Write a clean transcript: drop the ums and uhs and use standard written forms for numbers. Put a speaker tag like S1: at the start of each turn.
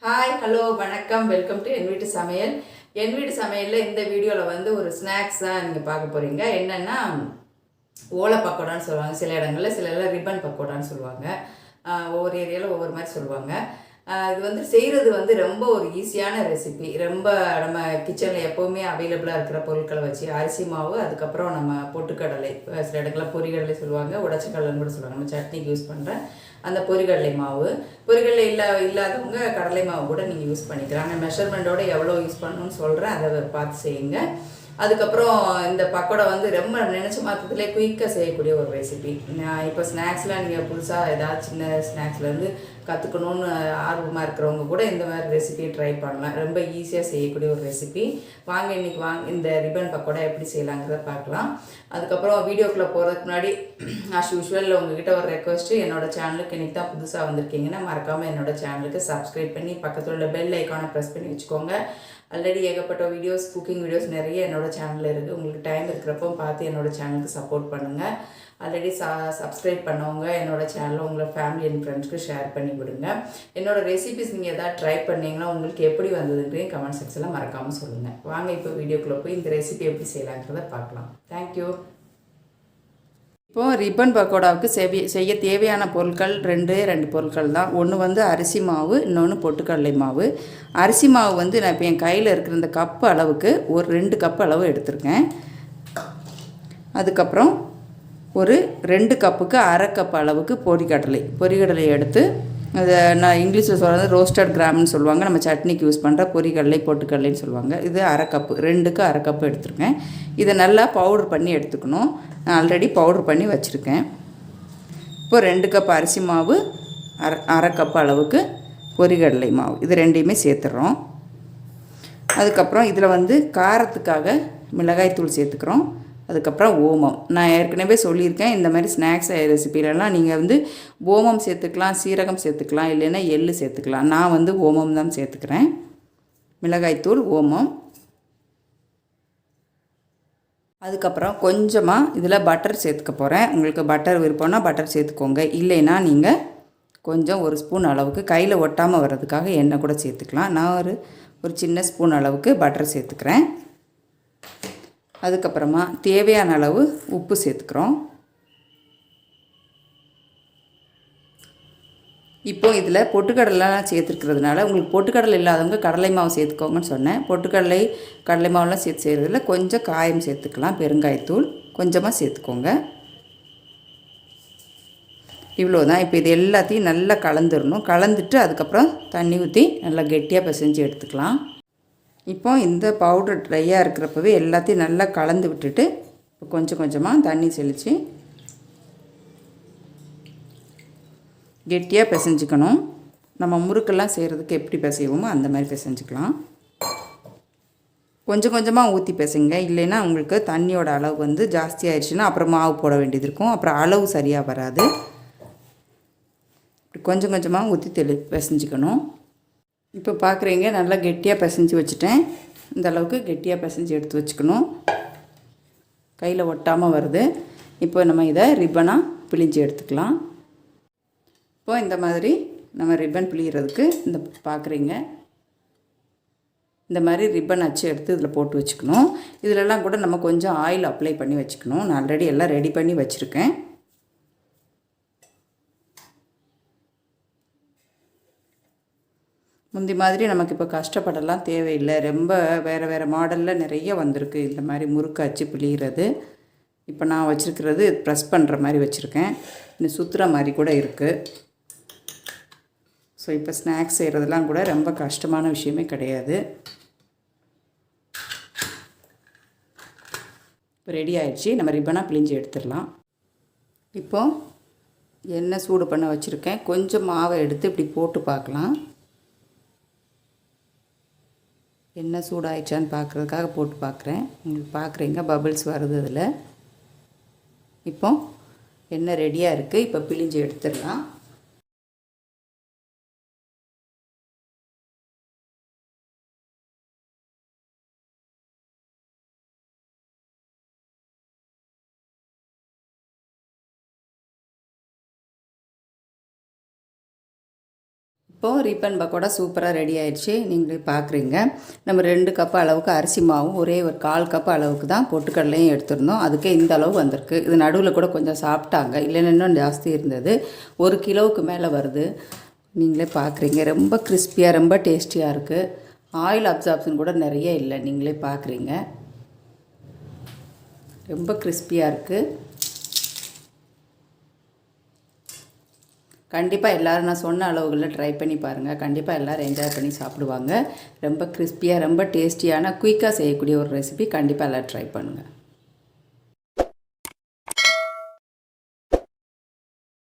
S1: Hi hello வணக்கம் welcome to என் வீட்டு சமையல். என் வீட்டு சமையலில் இந்த வீடியோவில் வந்து ஒரு ஸ்நாக்ஸ் தான் நீங்கள் பார்க்க போகிறீங்க. என்னென்னா ஓலை பக்கோடான்னு சொல்லுவாங்க சில இடங்களில், சில இடத்துல ரிப்பன் பக்கோடான்னு சொல்லுவாங்க. ஒவ்வொரு ஏரியாவில் ஒவ்வொரு மாதிரி சொல்லுவாங்க. இது வந்து செய்கிறது வந்து ரொம்ப ஒரு ஈஸியான ரெசிபி. ரொம்ப நம்ம கிச்சனில் எப்போவுமே அவைலபிளாக இருக்கிற பொருட்களை வச்சு அரிசி மாவு, அதுக்கப்புறம் நம்ம பொட்டுக்கடலை, சில இடங்களில் பொரிகடலை சொல்லுவாங்க, உடச்சக்கடலைன்னு கூட சொல்லுவாங்க. நம்ம சட்னிக்கு யூஸ் பண்ணுற அந்த பொரிகடலை மாவு. பொரிகடலை இல்லாதவங்க கடலை மாவு கூட நீங்கள் யூஸ் பண்ணிக்கலாம். நான் மெஷர்மெண்ட்டோட எவ்வளோ யூஸ் பண்ணணும்னு சொல்கிறேன், அதை பார்த்து செய்யுங்க. அதுக்கப்புறம் இந்த பக்கோடா வந்து ரொம்ப நினச்ச மாத்திரத்துலேயே குயிக்காக செய்யக்கூடிய ஒரு ரெசிபி. நான் இப்போ ஸ்நாக்ஸ்லாம் நீங்கள் புதுசாக ஏதாவது சின்ன ஸ்நாக்ஸ்லேருந்து கற்றுக்கணுன்னு ஆர்வமாக இருக்கிறவங்க கூட இந்த மாதிரி ரெசிபியை ட்ரை பண்ணலாம். ரொம்ப ஈஸியாக செய்யக்கூடிய ஒரு ரெசிபி. வாங்க இன்றைக்கி இந்த ரிப்பன் பக்கோடா எப்படி செய்யலாங்கிறத பார்க்கலாம். அதுக்கப்புறம் வீடியோக்குள்ளே போகிறதுக்கு முன்னாடி ஆஸ் யூஷுவல் உங்ககிட்ட ஒரு ரெக்வஸ்ட்டு, என்னோடய சேனலுக்கு இன்றைக்கி தான் புதுசாக வந்திருக்கீங்கன்னா மறக்காமல் என்னோடய சேனலுக்கு சப்ஸ்கிரைப் பண்ணி பக்கத்தில் உள்ள பெல் ஐக்கானை ப்ரெஸ் பண்ணி வச்சுக்கோங்க. ஆல்ரெடி ஏகப்பட்ட வீடியோஸ், குக்கிங் வீடியோஸ் நிறைய என்னோடய சேனலில் இருக்குது. உங்களுக்கு டைம் இருக்கிறப்போ பார்த்து என்னோடய சேனலுக்கு சப்போர்ட் பண்ணுங்கள். ஆல்ரெடி சப்ஸ்கிரைப் பண்ணவங்க என்னோடய சேனலில் உங்களை ஃபேமிலி அண்ட் ஃப்ரெண்ட்ஸ்க்கு ஷேர் பண்ணி விடுங்க. என்னோடய ரெசிபிஸ் நீங்கள் எதாவது ட்ரை பண்ணிங்கன்னா உங்களுக்கு எப்படி வந்ததுன்றதையும் கமெண்ட் செக்ஷனில் மறக்காமல் சொல்லுங்கள். வாங்க இப்போ வீடியோக்குள்ளே போய் இந்த ரெசிபி எப்படி செய்யலாங்கிறத பார்க்கலாம். தேங்க்யூ. இப்போது ரிப்பன் பக்கோடாவுக்கு செய்ய தேவையான பொருட்கள் ரெண்டு பொருட்கள் தான். ஒன்று வந்து அரிசி மாவு, இன்னொன்று பொட்டுக்கடலை மாவு. அரிசி மாவு வந்து நான் இப்போ என் கையில் இருக்கிற இந்த கப்பு அளவுக்கு ஒரு 2 கப் அளவு எடுத்திருக்கேன். அதுக்கப்புறம் ஒரு 2 கப்புக்கு அரை கப் அளவுக்கு பொரிகடலை எடுத்து, அதை நான் இங்கிலீஷில் சொல்கிறது ரோஸ்டட் கிராம்னு சொல்லுவாங்க. நம்ம சட்னிக்கு யூஸ் பண்ணுற பொரிகடலை பொட்டுக்கடலைன்னு சொல்லுவாங்க. இது அரை கப்பு, 2க்கு அரை கப்பு எடுத்துருக்கேன். இதை நல்லா பவுடர் பண்ணி எடுத்துக்கணும். நான் ஆல்ரெடி பவுடர் பண்ணி வச்சுருக்கேன். இப்போ 2 கப் அரிசி மாவு, அரை கப் அளவுக்கு பொரிகடலை மாவு, இது ரெண்டையுமே சேர்த்துறோம். அதுக்கப்புறம் இதில் வந்து காரத்துக்காக மிளகாய்த்தூள் சேர்த்துக்கிறோம். அதுக்கப்புறம் ஓமம். நான் ஏற்கனவே சொல்லியிருக்கேன், இந்த மாதிரி ஸ்நாக்ஸ் ரெசிபிலலாம் நீங்கள் வந்து ஓமம் சேர்த்துக்கலாம், சீரகம் சேர்த்துக்கலாம், இல்லைன்னா எள்ளு சேர்த்துக்கலாம். நான் வந்து ஓமம் தான் சேர்த்துக்கிறேன். மிளகாய்த்தூள், ஓமம். அதுக்கப்புறம் கொஞ்சமாக இதில் பட்டர் சேர்த்துக்க போகிறேன். உங்களுக்கு பட்டர் விருப்பம்னா பட்டர் சேர்த்துக்கோங்க. இல்லைன்னா நீங்கள் கொஞ்சம் ஒரு ஸ்பூன் அளவுக்கு கையில் ஒட்டாமல் வர்றதுக்காக எண்ணெய் கூட சேர்த்துக்கலாம். நான் ஒரு சின்ன ஸ்பூன் அளவுக்கு பட்டர் சேர்த்துக்கிறேன். அதுக்கப்புறமா தேவையான அளவு உப்பு சேர்த்துக்கிறோம். இப்போது இதில் பொட்டுக்கடலைலாம் சேர்த்துருக்கிறதுனால, உங்களுக்கு பொட்டுக்கடலை இல்லாதவங்க கடலை மாவு சேர்த்துக்கோங்கன்னு சொன்னேன். கடலை மாவுலாம் சேர்த்து செய்கிறதுல கொஞ்சம் காயம் சேர்த்துக்கலாம். பெருங்காயத்தூள் கொஞ்சமாக சேர்த்துக்கோங்க. இவ்வளோ தான். இப்போ இது எல்லாத்தையும் நல்லா கலந்துடணும். கலந்துட்டு அதுக்கப்புறம் தண்ணி ஊற்றி நல்லா கெட்டியாக பிசைஞ்சு எடுத்துக்கலாம். இப்போ இந்த பவுடர் ட்ரையாக இருக்கிறப்பவே எல்லாத்தையும் நல்லா கலந்து விட்டுட்டு இப்போ கொஞ்சம் கொஞ்சமாக தண்ணி தெளித்து கெட்டியாக பிசைஞ்சிக்கணும். நம்ம முறுக்கெல்லாம் செய்கிறதுக்கு எப்படி பிசைவோமோ அந்த மாதிரி பிசைஞ்சிக்கலாம். கொஞ்சம் கொஞ்சமாக ஊற்றி பிசைங்க. இல்லைன்னா உங்களுக்கு தண்ணியோட அளவு வந்து ஜாஸ்தி ஆயிடுச்சுன்னா அப்புறம் மாவு போட வேண்டியது இருக்கும். அப்புறம் அளவு சரியாக வராது. கொஞ்சம் கொஞ்சமாக ஊற்றி பிசைஞ்சிக்கணும். இப்போ பார்க்குறீங்க, நல்லா கெட்டியாக பிசைஞ்சு வச்சுட்டேன். இந்த அளவுக்கு கெட்டியாக பிசைஞ்சு எடுத்து வச்சுக்கணும். கையில் ஒட்டாமல் வருது. இப்போ நம்ம இதை ரிப்பனாக பிழிஞ்சு எடுத்துக்கலாம். இப்போ இந்த மாதிரி நம்ம ரிப்பன் பிழிகிறதுக்கு பார்க்குறீங்க, இந்த மாதிரி ரிப்பன் அச்சு எடுத்து இதில் போட்டு வச்சுக்கணும். இதிலெல்லாம் கூட நம்ம கொஞ்சம் ஆயில் அப்ளை பண்ணி வச்சுக்கணும். நான் ஆல்ரெடி எல்லாம் ரெடி பண்ணி வச்சுருக்கேன். முந்தி மாதிரி நமக்கு இப்போ கஷ்டப்படலாம் தேவையில்லை. ரொம்ப வேறு மாடலில் நிறைய வந்திருக்கு இந்த மாதிரி முறுக்கு அச்சு பிழிகிறது. இப்போ நான் வச்சுருக்கிறது ப்ரெஸ் பண்ணுற மாதிரி வச்சுருக்கேன். இன்னும் சுற்றுற மாதிரி கூட இருக்குது. ஸோ இப்போ ஸ்நாக்ஸ் செய்கிறதுலாம் கூட ரொம்ப கஷ்டமான விஷயமே கிடையாது. இப்போ ரெடி ஆகிடுச்சு. நம்ம ரிப்பனாக பிழிஞ்சு எடுத்துடலாம். இப்போது எண்ணெய் சூடு பண்ண வச்சுருக்கேன். கொஞ்சம் மாவை எடுத்து இப்படி போட்டு பார்க்கலாம். எண்ணெய் சூடாயிடுச்சான்னு பார்க்குறதுக்காக போட்டு பார்க்குறேன். உங்களுக்கு பார்க்குறீங்க பபிள்ஸ் வருது அதில். இப்போ எண்ணெய் ரெடியாக இருக்குது. இப்போ பிழிஞ்சு எடுத்துடலாம். இப்போது ரீப்பன் பக்கோடா சூப்பராக ரெடி ஆயிடுச்சு. நீங்களே பார்க்குறீங்க. நம்ம 2 கப் அளவுக்கு அரிசி மாவும் ஒரே ஒரு 1/4 கப் அளவுக்கு தான் பொட்டுக்கடலையும் எடுத்துருந்தோம். அதுக்கே இந்த அளவு வந்திருக்கு. இது நடுவில் கூட கொஞ்சம் சாப்பிட்டாங்க, இல்லைன்னா இன்னும் ஜாஸ்தி இருந்தது. 1 கிலோவுக்கு மேலே வருது. நீங்களே பார்க்குறீங்க. ரொம்ப கிறிஸ்பியாக ரொம்ப டேஸ்டியாக இருக்குது. ஆயில் அப்சார்ப்ஷன் கூட நிறைய இல்லை. நீங்களே பார்க்குறீங்க. ரொம்ப கிறிஸ்பியாக இருக்குது. கண்டிப்பாக எல்லோரும் நான் சொன்ன அளவுகளில் ட்ரை பண்ணி பாருங்கள். கண்டிப்பாக எல்லோரும் என்ஜாய் பண்ணி சாப்பிடுவாங்க. ரொம்ப கிறிஸ்பியாக ரொம்ப டேஸ்டியான குயிக்காக செய்யக்கூடிய ஒரு ரெசிபி. கண்டிப்பாக எல்லோரும் ட்ரை பண்ணுங்கள்.